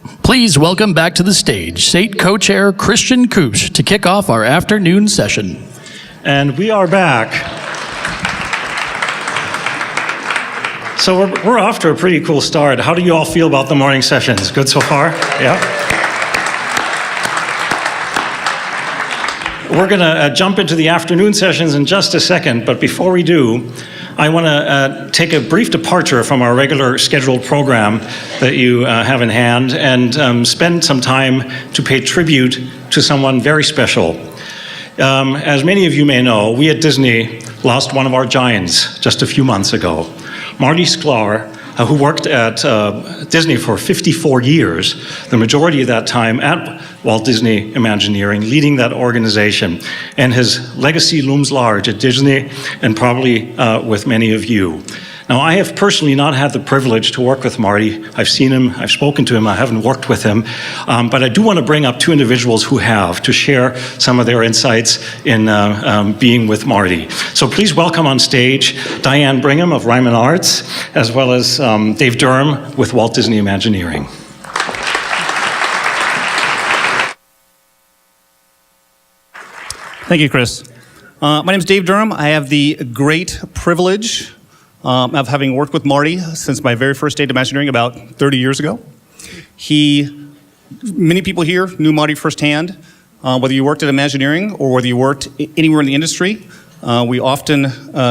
Please welcome back to the stage SATE co-chair Christian Koosh to kick off our afternoon session. And we are back. So we're off to a pretty cool start. How do you all feel about the morning sessions? Good so far? Yeah? We're going to jump into the afternoon sessions in just a second, but before we do, I want to take a brief departure from our regular scheduled program that you have in hand and spend some time to pay tribute to someone very special. As many of you may know, we at Disney lost one of our giants just a few months ago. Marty Sklar, who worked at Disney for 54 years, the majority of that time at Walt Disney Imagineering, leading that organization. And his legacy looms large at Disney and probably with many of you. Now, I have personally not had the privilege to work with Marty. I've seen him, I've spoken to him, I haven't worked with him. But I do want to bring up two individuals who have to share some of their insights in being with Marty. So please welcome on stage Diane Brigham of Ryman Arts, as well as Dave Durham with Walt Disney Imagineering. Thank you, Chris. My name is Dave Durham. I have the great privilege of having worked with Marty since my very first day at Imagineering about 30 years ago. Many people here knew Marty firsthand, whether you worked at Imagineering or whether you worked anywhere in the industry. We often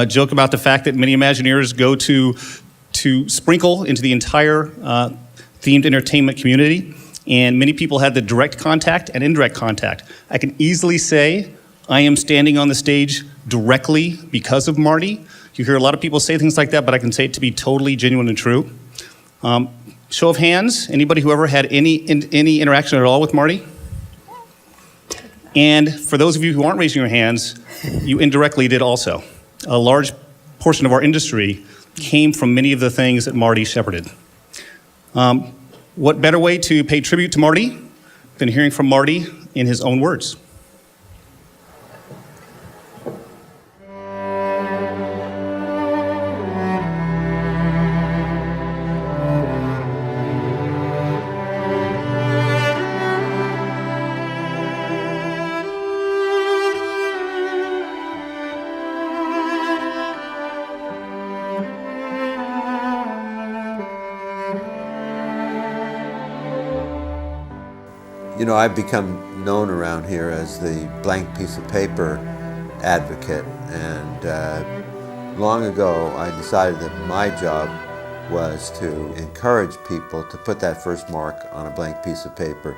joke about the fact that many Imagineers go to sprinkle into the entire themed entertainment community, and many people had the direct contact and indirect contact. I can easily say I am standing on the stage directly because of Marty. You hear a lot of people say things like that, but I can say it to be totally genuine and true. Show of hands, anybody who ever had any interaction at all with Marty? And for those of you who aren't raising your hands, you indirectly did also. A large portion of our industry came from many of the things that Marty shepherded. What better way to pay tribute to Marty than hearing from Marty in his own words? You know, I've become known around here as the blank piece of paper advocate, and long ago I decided that my job was to encourage people to put that first mark on a blank piece of paper.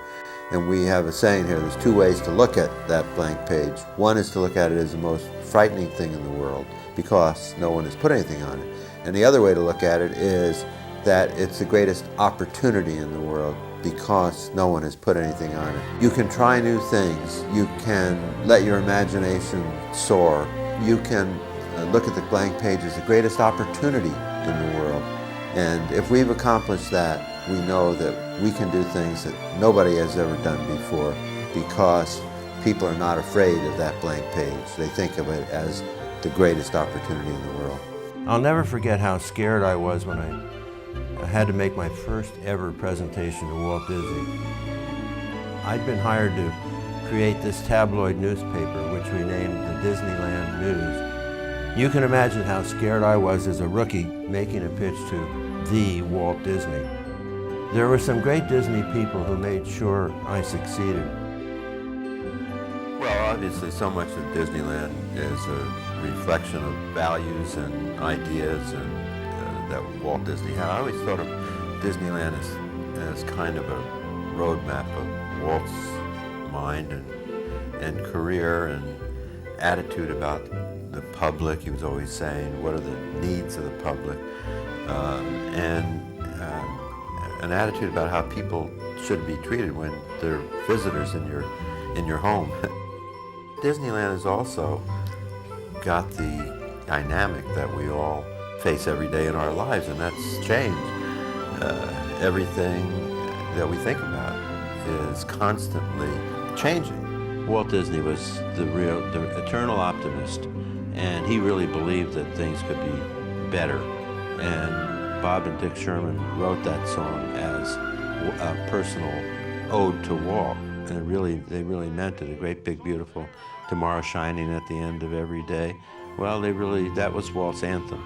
And we have a saying here, there's two ways to look at that blank page. One is to look at it as the most frightening thing in the world because no one has put anything on it. And the other way to look at it is that it's the greatest opportunity in the world because no one has put anything on it. You can try new things. You can let your imagination soar. You can look at the blank page as the greatest opportunity in the world. And if we've accomplished that, we know that we can do things that nobody has ever done before because people are not afraid of that blank page. They think of it as the greatest opportunity in the world. I'll never forget how scared I was when I had to make my first ever presentation to Walt Disney. I'd been hired to create this tabloid newspaper, which we named the Disneyland News. You can imagine how scared I was as a rookie making a pitch to the Walt Disney. There were some great Disney people who made sure I succeeded. Well, obviously so much of Disneyland is a reflection of values and ideas and that Walt Disney had. I always thought of Disneyland as kind of a roadmap of Walt's mind and career and attitude about the public. He was always saying, what are the needs of the public? And an attitude about how people should be treated when they're visitors in your home. Disneyland has also got the dynamic that we all face every day in our lives, and that's change. Everything that we think about is constantly changing. Walt Disney was the eternal optimist, and he really believed that things could be better. And Bob and Dick Sherman wrote that song as a personal ode to Walt. And they really meant it. A great, big, beautiful tomorrow shining at the end of every day. Well, that was Walt's anthem,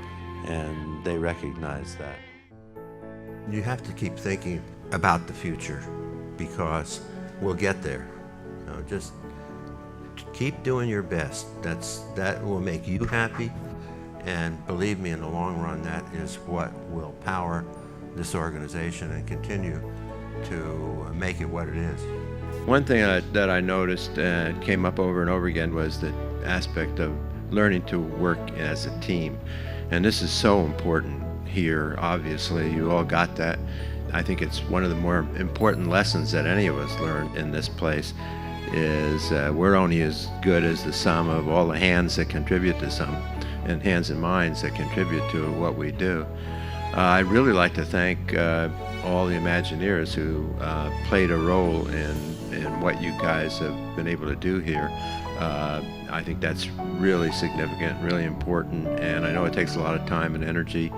and they recognized that. You have to keep thinking about the future because we'll get there. Just keep doing your best. That will make you happy, and believe me, in the long run, that is what will power this organization and continue to make it what it is. One thing that I noticed and came up over and over again was the aspect of learning to work as a team. And this is so important here, obviously. You all got that. I think it's one of the more important lessons that any of us learn in this place is we're only as good as the sum of all the hands that contribute to some, and hands and minds that contribute to what we do. I'd really like to thank all the Imagineers who played a role in what you guys have been able to do here. I think that's really significant, really important, and I know it takes a lot of time and energy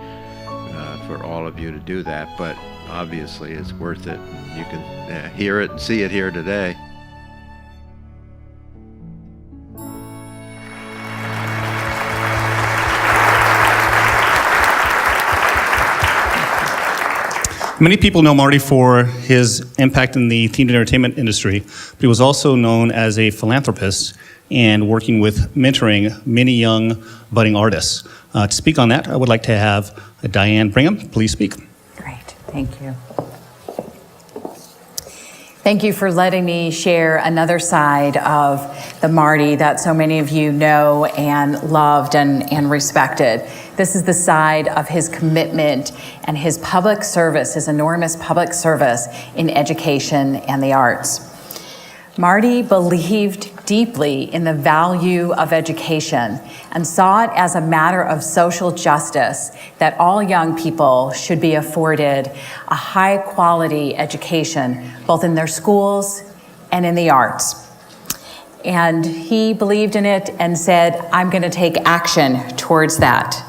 for all of you to do that, but obviously it's worth it. You can hear it and see it here today. Many people know Marty for his impact in the themed entertainment industry, but he was also known as a philanthropist and working with mentoring many young budding artists. To speak on that, I would like to have Diane Brigham. Please speak. Great, thank you. Thank you for letting me share another side of the Marty that so many of you know and loved and respected. This is the side of his commitment and his public service, his enormous public service in education and the arts. Marty believed deeply in the value of education and saw it as a matter of social justice that all young people should be afforded a high-quality education, both in their schools and in the arts. And he believed in it and said, I'm going to take action towards that.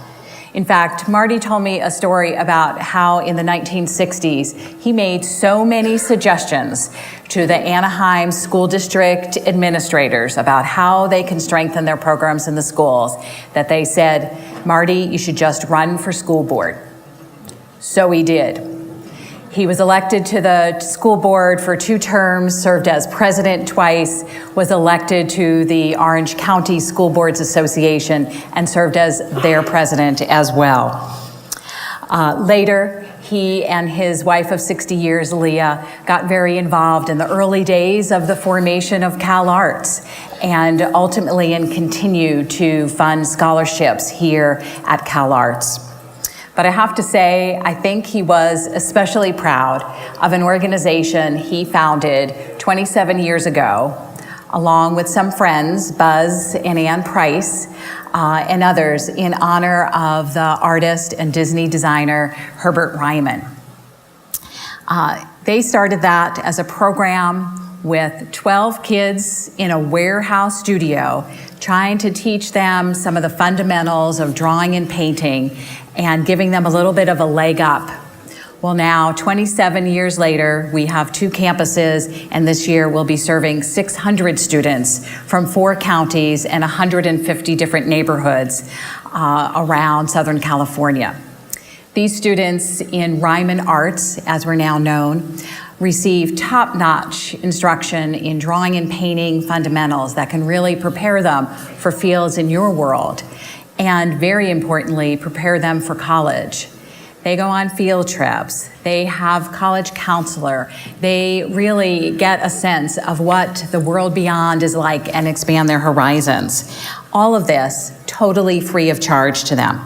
In fact, Marty told me a story about how in the 1960s, he made so many suggestions to the Anaheim school district administrators about how they can strengthen their programs in the schools that they said, Marty, you should just run for school board. So he did. He was elected to the school board for 2 terms, served as president twice, was elected to the Orange County School Boards Association, and served as their president as well. Later, he and his wife of 60 years, Leah, got very involved in the early days of the formation of CalArts, and ultimately continued to fund scholarships here at CalArts. But I have to say, I think he was especially proud of an organization he founded 27 years ago, along with some friends, Buzz and Ann Price, and others, in honor of the artist and Disney designer Herbert Ryman. They started that as a program with 12 kids in a warehouse studio, trying to teach them some of the fundamentals of drawing and painting, and giving them a little bit of a leg up. Well, now, 27 years later, we have 2 campuses, and this year we'll be serving 600 students from 4 counties and 150 different neighborhoods around Southern California. These students in Ryman Arts, as we're now known, receive top-notch instruction in drawing and painting fundamentals that can really prepare them for fields in your world, and very importantly, prepare them for college. They go on field trips, they have college counselor, they really get a sense of what the world beyond is like and expand their horizons. All of this totally free of charge to them.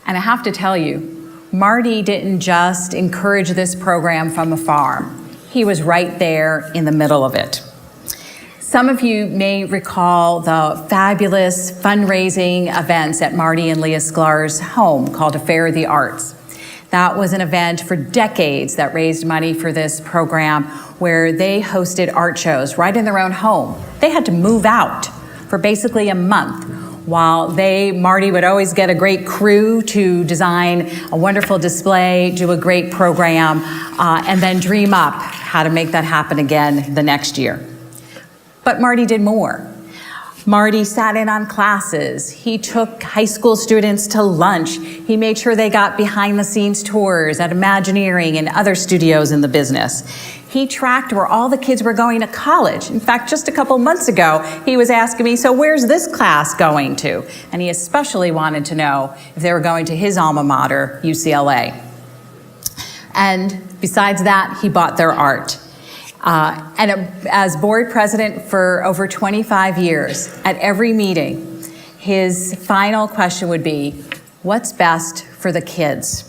And I have to tell you, Marty didn't just encourage this program from afar. He was right there in the middle of it. Some of you may recall the fabulous fundraising events at Marty and Leah Sklar's home called Affair of the Arts. That was an event for decades that raised money for this program, where they hosted art shows right in their own home. They had to move out for basically a month while Marty would always get a great crew to design a wonderful display, do a great program, and then dream up how to make that happen again the next year. But Marty did more. Marty sat in on classes. He took high school students to lunch. He made sure they got behind-the-scenes tours at Imagineering and other studios in the business. He tracked where all the kids were going to college. In fact, just a couple months ago, he was asking me, so where's this class going to? And he especially wanted to know if they were going to his alma mater, UCLA. And besides that, he bought their art. As board president for over 25 years, at every meeting, his final question would be, what's best for the kids?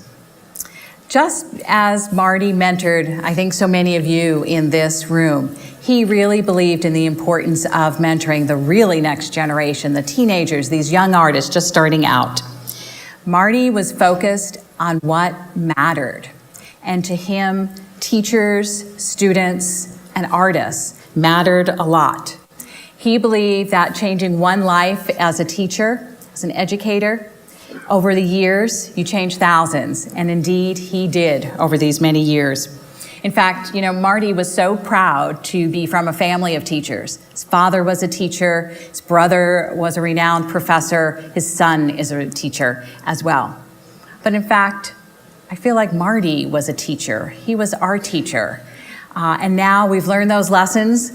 Just as Marty mentored, I think, so many of you in this room, he really believed in the importance of mentoring the really next generation, the teenagers, these young artists just starting out. Marty was focused on what mattered. And to him, teachers, students, and artists mattered a lot. He believed that changing one life as a teacher, as an educator, over the years, you change thousands, and indeed he did over these many years. In fact, Marty was so proud to be from a family of teachers. His father was a teacher, his brother was a renowned professor, his son is a teacher as well. But in fact, I feel like Marty was a teacher. He was our teacher. And now we've learned those lessons.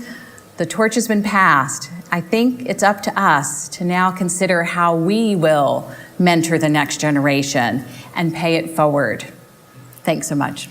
The torch has been passed. I think it's up to us to now consider how we will mentor the next generation and pay it forward. Thanks so much.